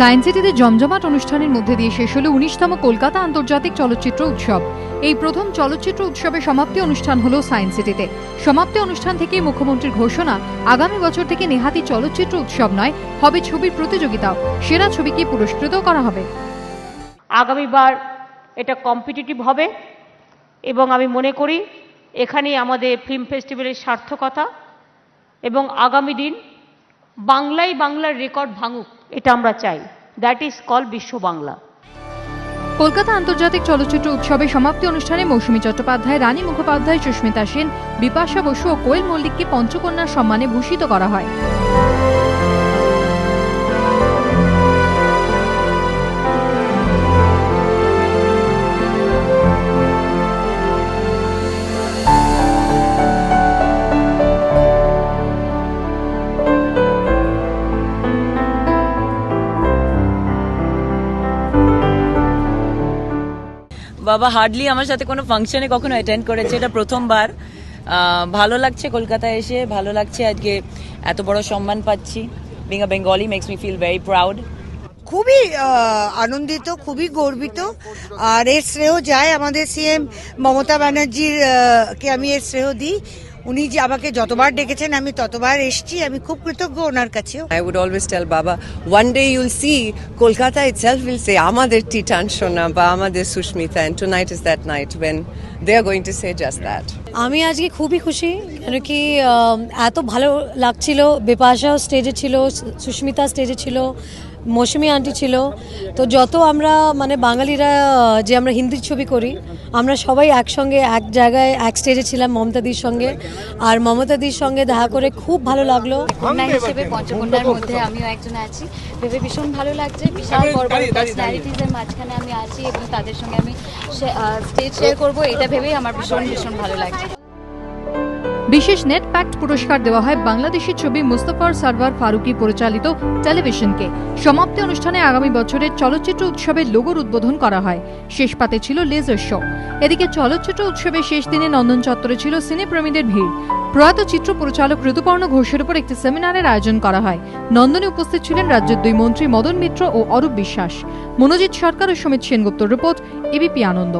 Science সিটিতে জমজমাট অনুষ্ঠানের মধ্যে দিয়ে শেষ হলো 19তম কলকাতা আন্তর্জাতিক চলচ্চিত্র উৎসব। এই প্রথম চলচ্চিত্র উৎসবের সমাপ্তি অনুষ্ঠান হলো সায়েন্স সিটিতে। সমাপ্তি অনুষ্ঠান থেকে মুখ্যমন্ত্রীর ঘোষণা, আগামী বছর থেকে নেহাতি চলচ্চিত্র উৎসব নয়, হবে ছবির প্রতিযোগিতাও। সেরা ছবিকে পুরস্কৃত করা হবে। আগামীবার এটা কম্পিটিটিভ হবে এবং আমি মনে করি এখানেই আমাদের ফিল্ম ফেস্টিভ্যালের সার্থকতা এবং আগামী দিন বাংলার রেকর্ড ভাঙুক, এটা আমরা চাই। দ্যাট ইজ কল বিশ্ব বাংলা। কলকাতা আন্তর্জাতিক চলচ্চিত্র উৎসবের সমাপ্তি অনুষ্ঠানে মৌসুমী চট্টোপাধ্যায়, রানী মুখোপাধ্যায়, সুস্মিতা সেন, বিপাশা বসু ও কোয়েল মল্লিককে পঞ্চকন্যার সম্মানে ভূষিত করা হয়। বাবা হার্ডলি আমার সাথে কোনো ফাংশনে কখনো অ্যাটেন্ড করেছে, এটা প্রথমবার। ভালো লাগছে কলকাতায় এসে, ভালো লাগছে আজকে এত বড় সম্মান পাচ্ছি। Being a Bengali makes me feel very proud. খুবই আনন্দিত, খুবই গর্বিত। আর এর শ্রেয় যায় আমাদের সিএম মমতা ব্যানার্জির কে আমি এর শ্রেয় দিই। উনি যে আমাকে যতবার ডেকেছেন আমি ততবার এসেছি, আমি খুব কৃতজ্ঞ ওনার কাছেও। I would always tell Baba, one day you'll see Kolkata itself will say, "Amader Titan Shona ba Amader Sushmita," and tonight is that night when they are going to say just that. আমি আজকে খুবই খুশি, কেন কি এত ভালো লাগছিল। বিপাশাও স্টেজে ছিল, সুস্মিতা স্টেজে ছিল, মৌসুমী আন্টি ছিল। তো যত আমরা বাঙালিরা যে আমরা হিন্দি ছবি করি, আমরা সবাই একসঙ্গে এক জায়গায় এক স্টেজে ছিলাম মমতাদির সঙ্গে। আর মমতাদির সঙ্গে দেখা করে খুব ভালো লাগলো। কন্যা হিসেবে পঞ্চকন্যার মধ্যে আমিও একজন আছি, ভেবে ভীষণ ভালো লাগছে। বিশাল বড় বড় পার্সোনালিটিজের মাঝখানে আমি আছি এবং তাদের সঙ্গে আমি স্টেজ শেয়ার করবো, এটা ভেবেই আমার ভীষণ ভালো লাগছে। বিশেষ নেট প্যাক্ট পুরস্কার দেওয়া হয় বাংলাদেশি ছবি মুস্তাফার সারওয়ার ফারুকী পরিচালিত টেলিভিশনকে। সমাপ্তি অনুষ্ঠানে আগামী বছরের চলচ্চিত্র উৎসবের লোগোর উদ্বোধন করা হয়। শেষ পাতে ছিল লেজার শো। এদিকে চলচ্চিত্র উৎসবের শেষ দিনে নন্দন চত্বরে ছিল সিনেপ্রেমীদের ভিড়। প্রয়াত চিত্র পরিচালক ঋতুপর্ণ ঘোষের উপর একটি সেমিনারের আয়োজন করা হয়। নন্দনে উপস্থিত ছিলেন রাজ্যের দুই মন্ত্রী মদন মিত্র ও অরূপ বিশ্বাস। মনোজিৎ সরকার ও সমিত সেনগুপ্তর রিপোর্ট, এবিপি আনন্দ।